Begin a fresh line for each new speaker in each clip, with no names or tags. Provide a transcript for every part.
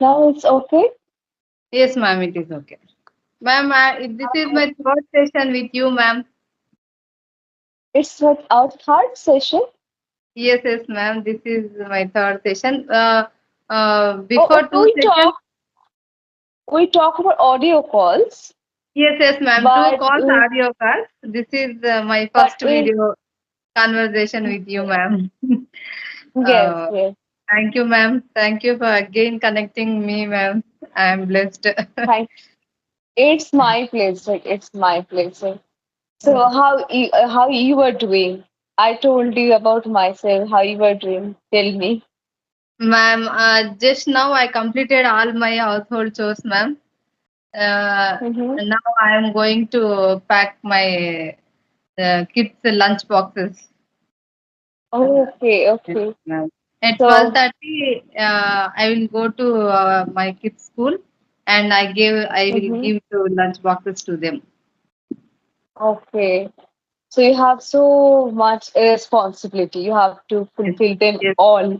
Now it's okay.
Yes, ma'am, it is okay. Ma'am, this is my third session with you, ma'am.
It's what our third session.
Yes, yes, ma'am. This is my third session. Before
Oh,
two sessions.
we talk about audio calls,
Yes, yes, ma'am. Two
but
calls audio calls. This is my
but
first
in
video conversation with you, ma'am.
yes,
uh,
yes.
Thank you, ma'am. Thank you for again connecting me, ma'am. I am blessed.
Thank. It's my pleasure. It's my pleasure. So how you were doing? I told you about myself. How you were doing? Tell me.
Ma'am, just now I completed all my household chores, ma'am.
Mm-hmm.
Now I am going to pack my kids' lunch boxes.
Okay,
Yes,
okay.
ma'am. At
So
12:30, I will go to my kids' school, and I will
mm-hmm.
give to lunch boxes to them.
Okay. So you have so much responsibility. You have to
Yes,
fulfill them
yes,
all.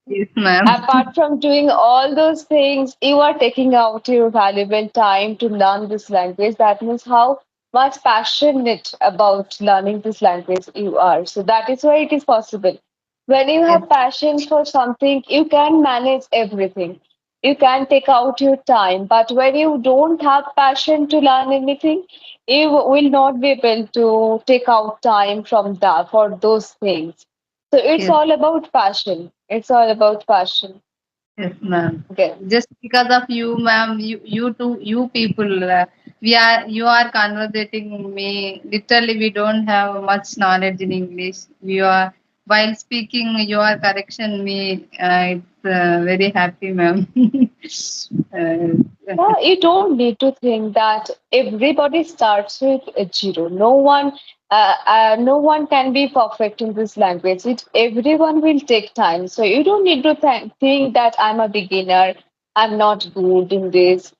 yes, ma'am.
Apart from doing all those things, you are taking out your valuable time to learn this language. That means how much passionate about learning this language you are. So that is why it is possible. When you
Yes,
have passion for something, you can manage everything. You can take out your time. But when you don't have passion to learn anything, you will not be able to take out time from that for those things. So it's
yes.
all about passion. It's all about passion.
Yes, ma'am.
Okay.
Just because of you, ma'am, you people, you are conversating me. Literally, we don't have much knowledge in English. You are while speaking, you are correction me. It's very happy, ma'am. uh,
Yeah, you don't need to think that everybody starts with a zero. No one can be perfect in this language. Everyone will take time. So you don't need to think that I'm a beginner. I'm not good in this.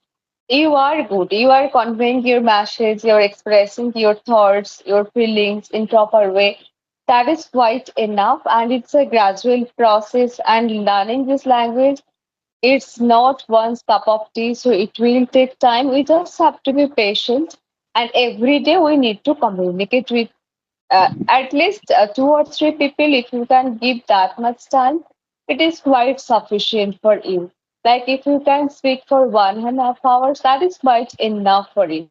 You are good. You are conveying your message. You're expressing your thoughts, your feelings in proper way. That is quite enough, and it's a gradual process. And learning this language, it's not one cup of tea, so it will take time. We just have to be patient, and every day we need to communicate with at least two or three people. If you can give that much time, it is quite sufficient for you. Like if you can speak for 1.5 hours, that is quite enough for you.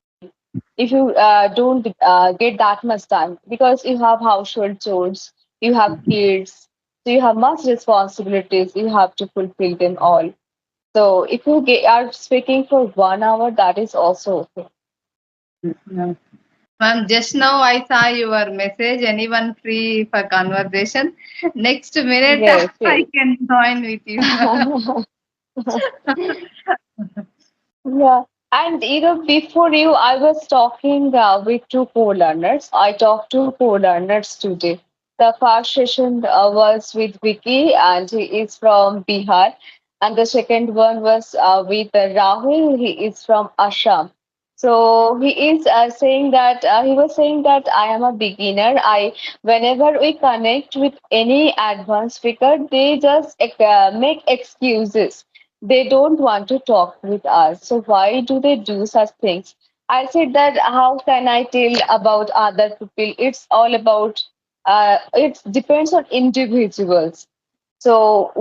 If you don't get that much time because you have household chores, you have kids, so you have much responsibilities, you have to fulfill them all. So if are speaking for 1 hour, that is also okay.
no. Ma'am, just now I saw your message. Anyone free for conversation? Next minute,
Yes,
I
yes.
can join with you.
Yeah. And before you, I was talking with two co-learners. I talked to co-learners today. The first session was with Vicky, and he is from Bihar. And the second one was with Rahul. He is from Assam. So he was saying that I am a beginner. Whenever we connect with any advanced speaker, they just make excuses. They don't want to talk with us. So why do they do such things? I said that how can I tell about other people? It's all about it depends on individuals. So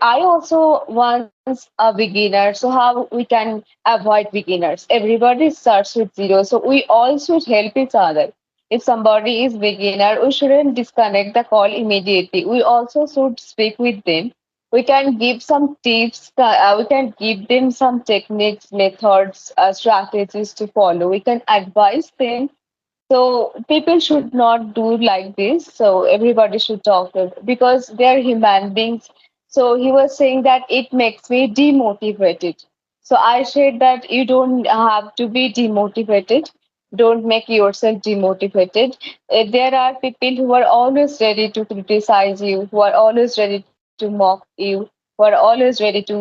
I also once a beginner. So how we can avoid beginners? Everybody starts with zero. So we all should help each other. If somebody is beginner, we shouldn't disconnect the call immediately. We also should speak with them. We can give some tips. We can give them some techniques, methods, strategies to follow. We can advise them, so people should not do like this. So everybody should talk because they are human beings. So he was saying that it makes me demotivated. So I said that you don't have to be demotivated. Don't make yourself demotivated. There are people who are always ready to criticize you, who are always ready to mock you, who are always ready to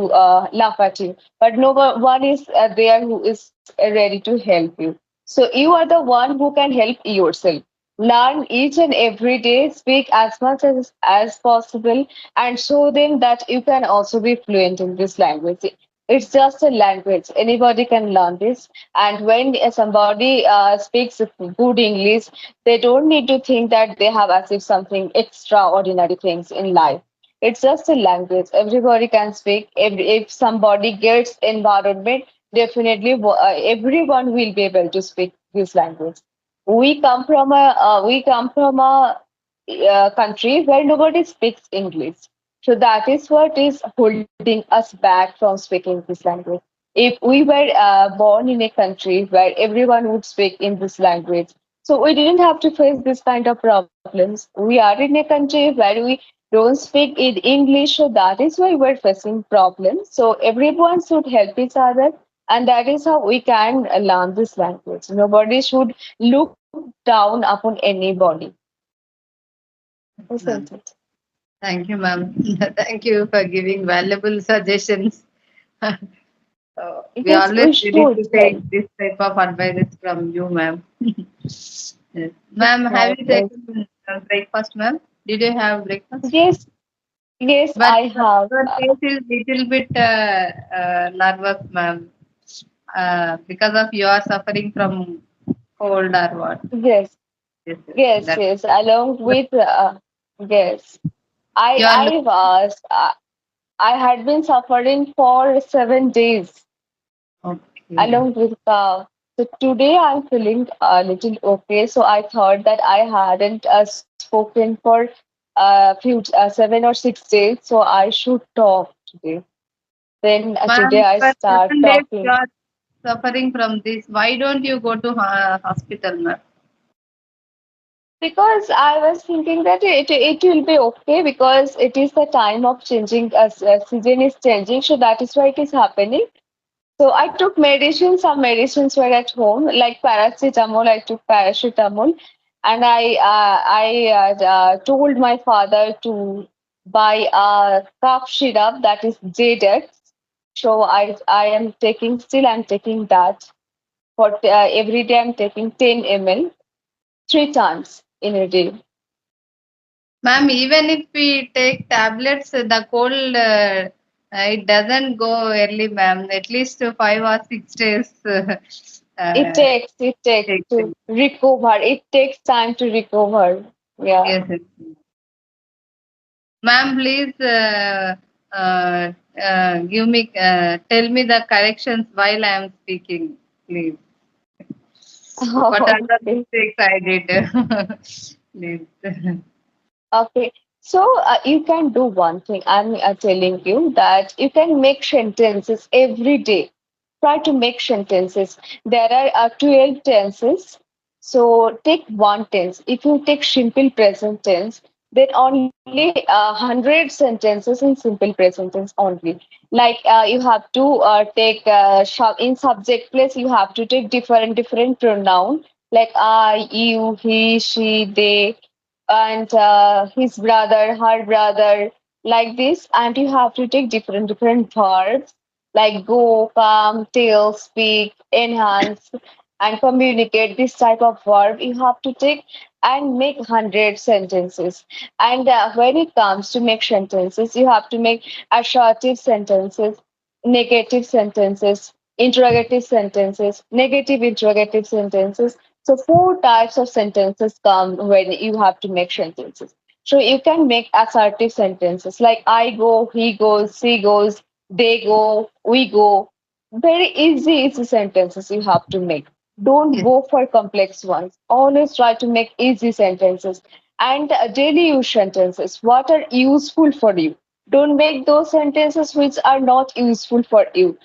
laugh at you. But one is there who is ready to help you. So you are the one who can help yourself. Learn each and every day, speak as much as possible, and show them that you can also be fluent in this language. It's just a language. Anybody can learn this. And when somebody speaks good English, they don't need to think that they have achieved something extraordinary things in life. It's just a language. Everybody can speak. If somebody gets environment, definitely everyone will be able to speak this language. We come from a country where nobody speaks English. So that is what is holding us back from speaking this language. If we were born in a country where everyone would speak in this language, so we didn't have to face this kind of problems. We are in a country where we don't speak in English, so that is why we're facing problems. So everyone should help each other, and that is how we can learn this language. Nobody should look down upon anybody, isn't
Ma'am.
it?
Thank you, ma'am. Thank you for giving valuable suggestions. We
Yes,
always
we
ready
should
to take
help.
this type of advice from you, ma'am. Yes. Ma'am, have
Yes,
you
yes,
taken breakfast, ma'am? Did you have breakfast?
yes, yes,
But
I have.
your face is little bit nervous, ma'am, because of you are suffering from cold or what?
Yes,
Yes, yes.
yes,
That
yes. Along with yes,
you are
I was. I had been suffering for 7 days
okay.
along with so today I'm feeling a little okay. So I thought that I hadn't spoken for a few 7 or 6 days, so I should talk today. Then
Ma'am,
today I
for
start
7 days you
talking
are suffering from this. Why don't you go to hospital, ma'am?
because I was thinking that it will be okay because it is the time of changing. Season is changing, so that is why it is happening. So I took medicine. Some medicines were at home, like paracetamol. I took paracetamol, and I told my father to buy a cough syrup that is Jadex. So I am taking still I'm taking that for every day. I'm taking 10 ml 3 times in a day.
Ma'am, even if we take tablets, the cold it doesn't go early, ma'am. At least 5 or 6 days.
It takes
Take
to
them.
recover. It takes time to recover. Yeah.
Yes, yes. Ma'am, please give me tell me the corrections while I am speaking, please. What are the
Okay.
mistakes I did? Please.
Okay, so you can do one thing. I'm telling you that you can make sentences every day. Try to make sentences. There are 12 tenses. So take one tense. If you take simple present tense, then only 100 sentences in simple present tense only. Like you have to take in subject place, you have to take different pronoun like I, you, he, she, they and his brother, her brother, like this. And you have to take different verbs like go, come, tell, speak, enhance, and communicate. This type of verb you have to take and make 100 sentences. And when it comes to make sentences, you have to make assertive sentences, negative sentences, interrogative sentences, negative interrogative sentences. So four types of sentences come when you have to make sentences. So you can make assertive sentences like I go, he goes, she goes, they go, we go. Very easy sentences you have to make. Don't
Yes,
go for complex ones. Always try to make easy sentences and daily use sentences. What are useful for you? Don't make those sentences which are not useful for you.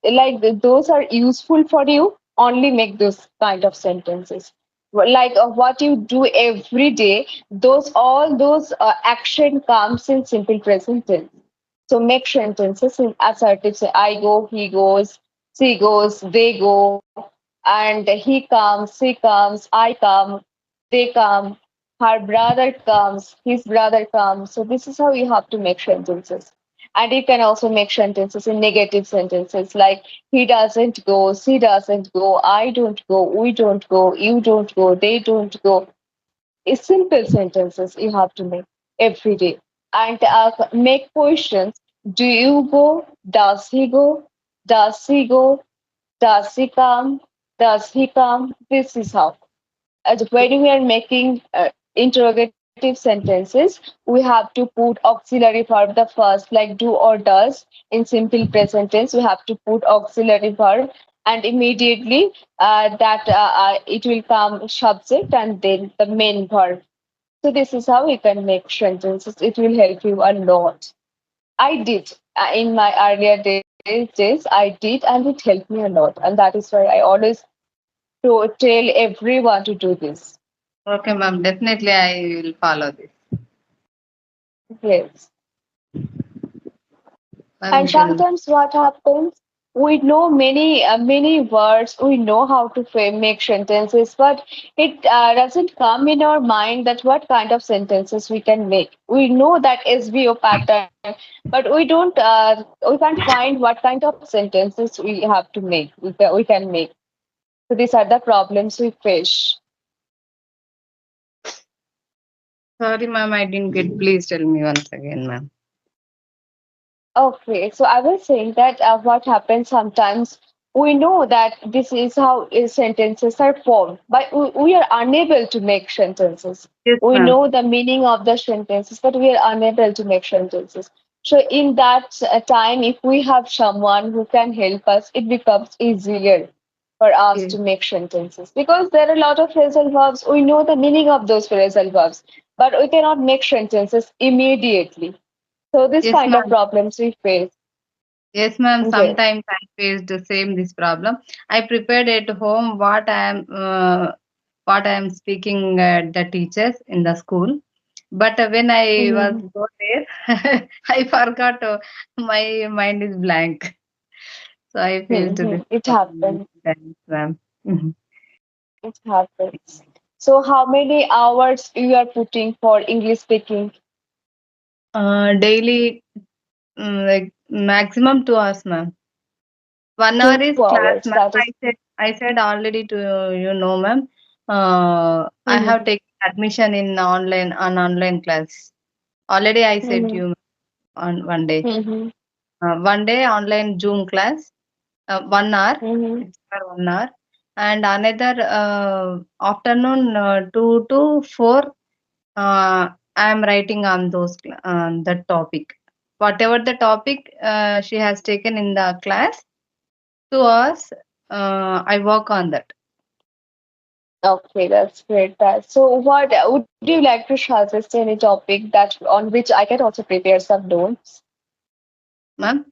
Like those are useful for you, only make those kind of sentences. Like what you do every day, those all those action comes in simple present tense. So make sentences in assertive. Say I go, he goes, she goes, they go, and he comes, she comes, I come, they come, her brother comes, his brother comes. So this is how you have to make sentences. And you can also make sentences in negative sentences like he doesn't go, she doesn't go, I don't go, we don't go, you don't go, they don't go. simple sentences you have to make every day. And make questions. Do you go? Does he go? Does he go? Does he come? Does he come? This is how. When we are making interrogative sentences, we have to put auxiliary verb the first, like do or does. In simple present tense, we have to put auxiliary verb, and immediately it will come subject and then the main verb. So this is how you can make sentences. It will help you a lot. I did in my earlier days. I did, and it helped me a lot, and that is why I always tell everyone to do this.
Okay, ma'am. Definitely, I will follow this.
Yes.
Ma'am,
And
you can.
sometimes what happens, we know many words, we know how to make sentences, but it doesn't come in our mind that what kind of sentences we can make. We know that SVO pattern, but we can't find what kind of sentences we have to make. We can make. So these are the problems we face.
Sorry, ma'am. I didn't get. Please tell me once again, ma'am.
Okay, so I was saying that what happens sometimes, we know that this is how sentences are formed, but we are unable to make sentences.
Yes,
We
ma'am.
know the meaning of the sentences, but we are unable to make sentences. So in that time, if we have someone who can help us, it becomes easier for us
Yes.
to make sentences, because there are a lot of phrasal verbs. We know the meaning of those phrasal verbs, but we cannot make sentences immediately. So this
Yes,
kind of
ma'am.
problems we face.
Yes, ma'am.
Yes.
Sometimes I faced the same this problem. I prepared at home what I am speaking at the teachers in the school. But when I was
Mm-hmm.
go there, I forgot. My mind is blank. So I faced
Mm-hmm.
this
It
problem
happens.
many times, ma'am.
It happens. So how many hours you are putting for English speaking?
Daily, like maximum 2 hours, ma'am. 1 hour
Two
is class,
hours.
ma'am.
That is.
I said already to you know, ma'am. I have
Mm-hmm.
taken admission in online class. Already I said
Mm-hmm.
you on one day.
Mm-hmm.
One day online Zoom class, 1 hour.
Mm-hmm.
It's for 1 hour, and another afternoon 2 to 4. I am writing on the topic. Whatever the topic she has taken in the class, 2 hours. I work on that.
Okay, that's great. So what would you like to suggest any topic that on which I can also prepare some notes?
Ma'am,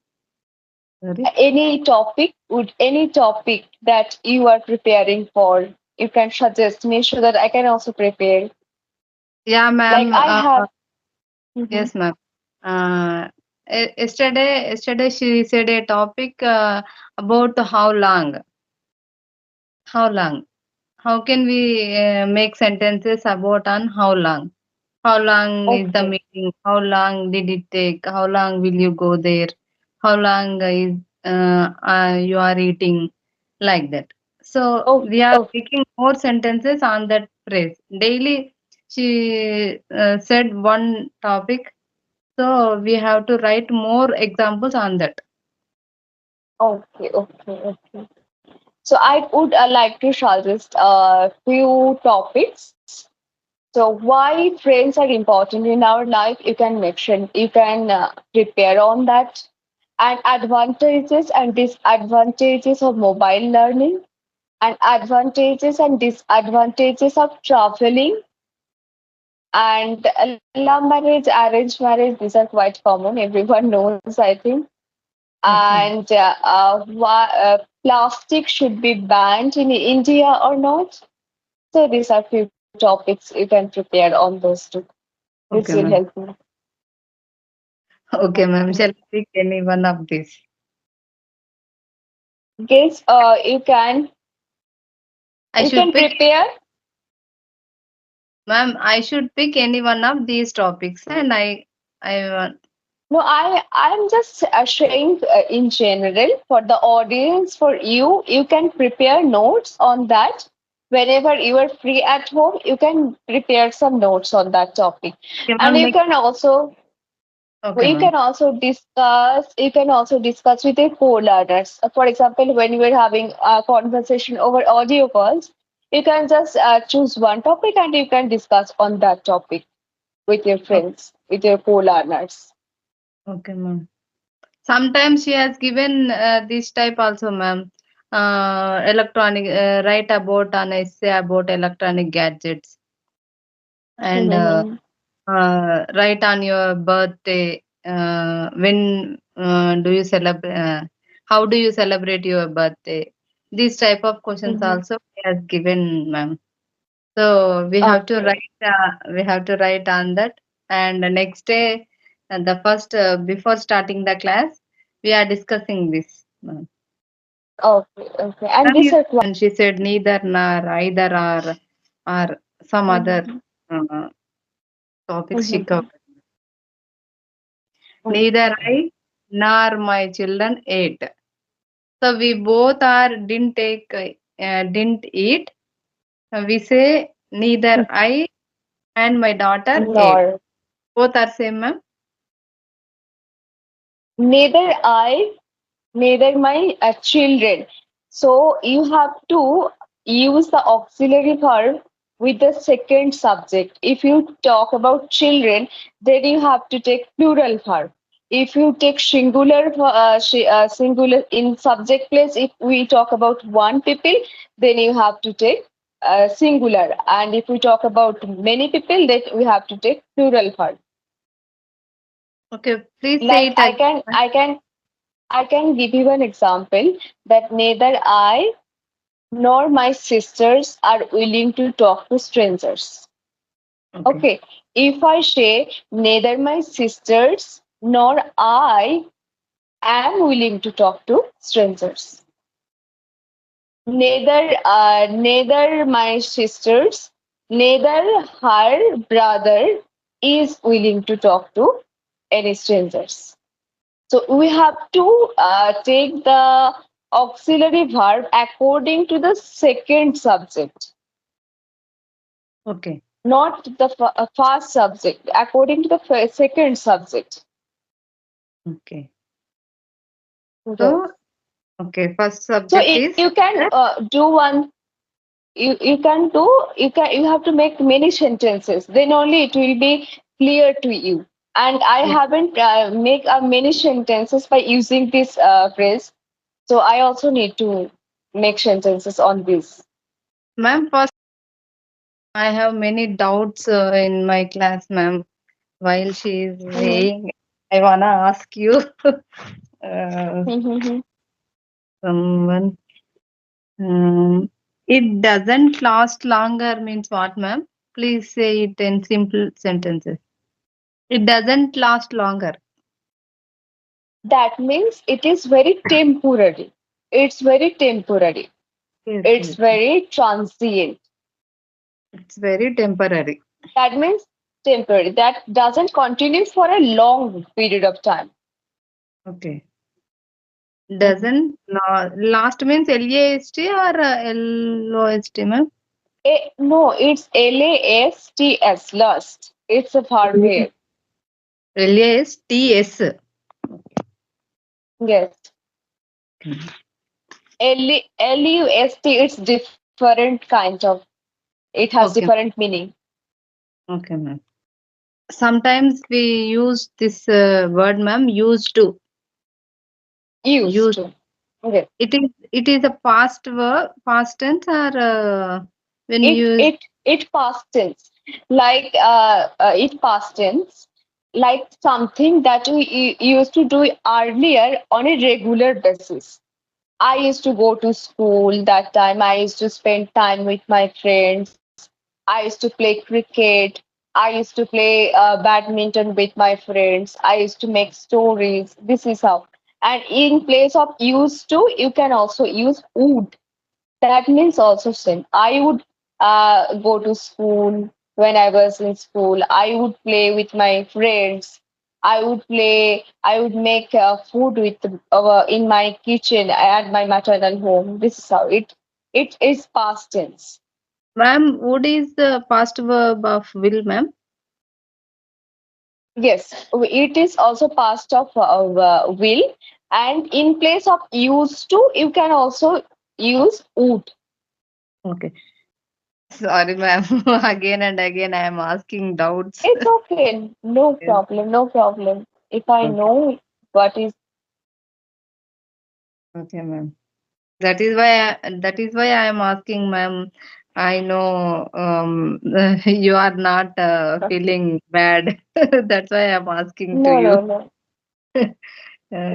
sorry.
Any topic that you are preparing for, you can suggest me so that I can also prepare.
Yeah,
Like
ma'am.
I have. Mhm.
Yes, ma'am. Yesterday she said a topic about how long, how can we make sentences about on how long. How long is the
Okay.
meeting? How long did it take? How long will you go there? How long is you are eating? Like that. So
Oh,
we are
oh,
making more sentences on that phrase. Daily, she said one topic, so we have to write more examples on that.
okay. So I would like to suggest a few topics. So why friends are important in our life? You can mention, you can prepare on that, and advantages and disadvantages of mobile learning, and advantages and disadvantages of traveling, and love marriage, arranged marriage. These are quite common. Everyone knows, I think.
Yes, ma'am.
And plastic should be banned in India or not. So these are few topics you can prepare on those two. This will
Okay,
help
ma'am.
me.
Okay, ma'am.
Okay.
Shall I pick any one of these?
Guess
I
you
should
can
pick,
prepare.
ma'am. I should pick any one of these topics, and I want.
No, I'm just showing in general for the audience, for you. You can prepare notes on that, Whenever you are free at home, you can prepare some notes on that topic.
Okay,
And
ma'am. Next. Okay,
you
ma'am.
can also discuss with your co-learners. For example, when you are having a conversation over audio calls, you can just choose one topic and you can discuss on that topic with your
Okay,
friends, with your co-learners.
okay, ma'am. Sometimes she has given this type also, ma'am. Electronic, write about an essay about electronic gadgets and
Mm-hmm.
write on your birthday. When do you celebrate? How do you celebrate your birthday? These type of questions
Mm-hmm.
also she has given, ma'am. So we have to
Okay.
write. We have to write on that, and the next day, the first before starting the class, we are discussing this.
Okay. Okay. And
Ma'am,
this requires.
and she said neither nor either or some other
Mm-hmm.
uh, topics she
Mm-hmm.
covered. Neither
Okay.
I nor my children ate. So we both are didn't eat. We say neither I and my daughter ate.
Nor.
Both are same, ma'am.
Neither I, neither my children. So you have to use the auxiliary verb with the second subject. If you talk about children, then you have to take plural verb. If you take singular in subject place, if we talk about one people, then you have to take singular. And if we talk about many people, then we have to take plural verb.
Okay, please say
Like
it again.
I can give you an example that neither I nor my sisters are willing to talk to strangers.
Okay,
Okay, if I say neither my sisters nor I am willing to talk to strangers. Neither my sisters, neither her brother is willing to talk to any strangers. So we have to take the auxiliary verb according to the second subject,
okay,
not the first subject, according to the second subject.
okay.
Yes.
So, okay, first
So
subject is
you can do one. You can do. You have to make many sentences. Then only it will be clear to you. And I
yeah.
haven't make many sentences by using this phrase. So I also need to make sentences on this.
Ma'am, first I have many doubts in my class, ma'am. While she is
Mm-hmm.
saying, I wanna ask you uh, someone. It doesn't last longer means what, ma'am? Please say it in simple sentences. It doesn't last longer.
That means it is very temporary. It's very temporary.
Yes,
It's
yes.
very transient.
It's very temporary.
That means temporary. That doesn't continue for a long period of time.
Okay.
Mhm.
Doesn't last means LAST or LOST, ma'am?
No, it's LASTS, lust. It's a verb here.
LASTS.
Yes. LUST, it's different kind of, it has
Okay.
different meaning.
Okay, ma'am. Sometimes we use this word, ma'am, used to.
Used
Use.
to. Okay.
It is a past verb, past tense, or when we use.
It past tense, like it past tense, like something that we used to do earlier on a regular basis. I used to go to school that time. I used to spend time with my friends. I used to play cricket. I used to play badminton with my friends. I used to make stories. This is how. And in place of used to, you can also use would. That means also same. I would go to school when I was in school. I would play with my friends. I would make food with in my kitchen at my maternal home. This is how it is past tense.
Ma'am, would is the past verb of will, ma'am?
Yes, it is also past of will, and in place of used to, you can also use would.
Okay. Sorry, ma'am. Again and again, I am asking doubts.
It's okay, no
Yes.
problem, no problem. If I
Okay.
know what is,
Okay, ma'am. That is why I am asking, ma'am. I know you are not feeling bad. That's why I am asking to
no,
you.
no, no.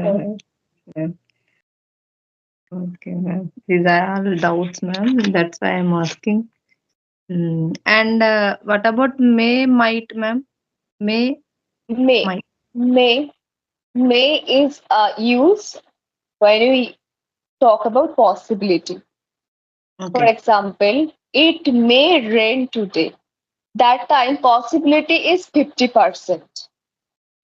Yes.
Uh, yeah. Okay, ma'am. These are all doubts, ma'am. That's why I'm asking. And what about may, might, ma'am? May,
May,
might.
may, may is used when we talk about possibility. For
Okay,
example, it may rain today. That time possibility is 50%.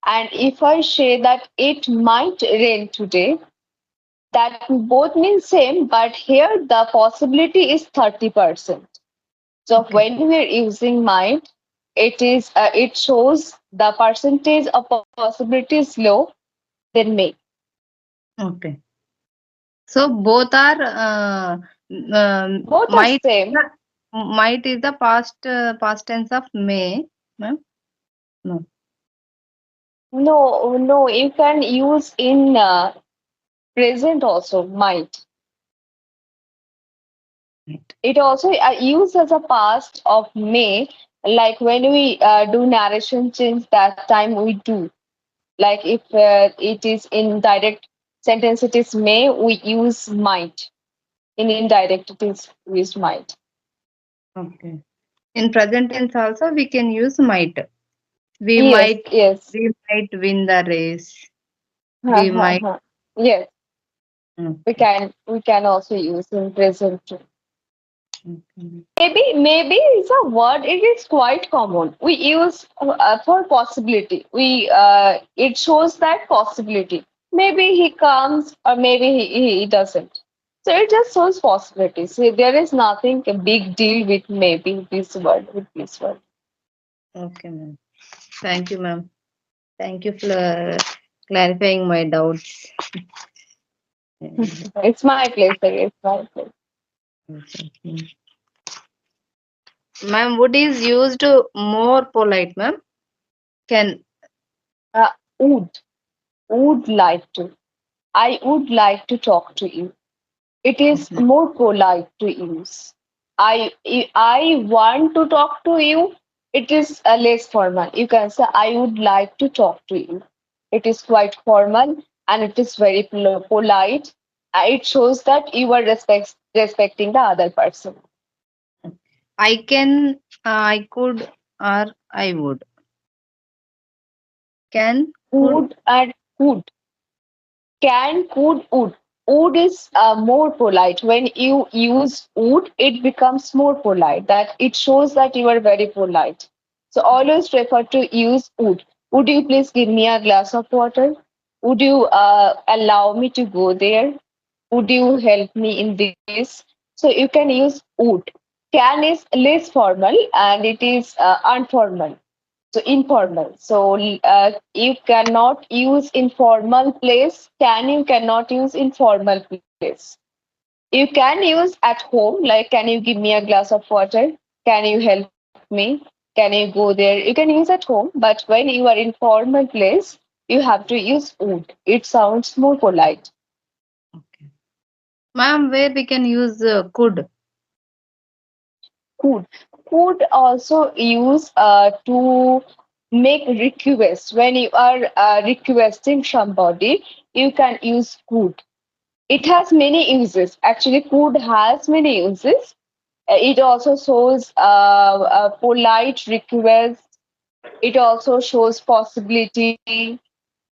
And if I say that it might rain today, that both mean same, but here the possibility is 30%. So
okay,
when we're using might, it shows the percentage of possibility is low than may.
okay. So both are
Both are
might.
same.
Might is the past tense of may, ma'am. No,
No, no, you can use in present also might.
right.
It also used as a past of may, like when we do narration change, that time we do. Like if it is in direct sentence, it is may, we use might. In indirect, it is used might.
Okay. In present tense also we can use might. We
Yes,
might
yes.
we might win the race.
Ha,
We
ha,
might.
ha. Yes,
Okay.
we can also use in present too.
Okay.
Maybe is a word. It is quite common. We use for possibility. We it shows that possibility. Maybe he comes, or maybe he doesn't. So it just shows possibilities. So there is nothing a big deal with maybe this word with this word.
Okay, ma'am. Thank you, ma'am. Thank you for clarifying my doubts.
It's my place. It's my place.
Ma'am, wood is used more polite, ma'am. Can
Uh, would would like to. I would like to talk to you. It is
okay.
more polite to use. I want to talk to you. It is less formal. You can say I would like to talk to you. It is quite formal and it is very polite. It shows that you are respecting the other person.
I can, I could, or I would. Can, could.
Would and could. Can, could, would. Would is more polite. When you use would, it becomes more polite. That it shows that you are very polite. So always prefer to use would. Would you please give me a glass of water? Would you allow me to go there? Would you help me in this? So you can use would. Can is less formal and it is informal. So informal. So you cannot use informal place. Can you cannot use informal place. You can use at home, like can you give me a glass of water? Can you help me? Can you go there? You can use at home, but when you are in formal place, you have to use would. It sounds more polite.
Okay. Ma'am, where we can use could.
Could also use to make requests. When you are requesting somebody, you can use could. It has many uses. Actually, could has many uses. It also shows a polite request. It also shows possibility.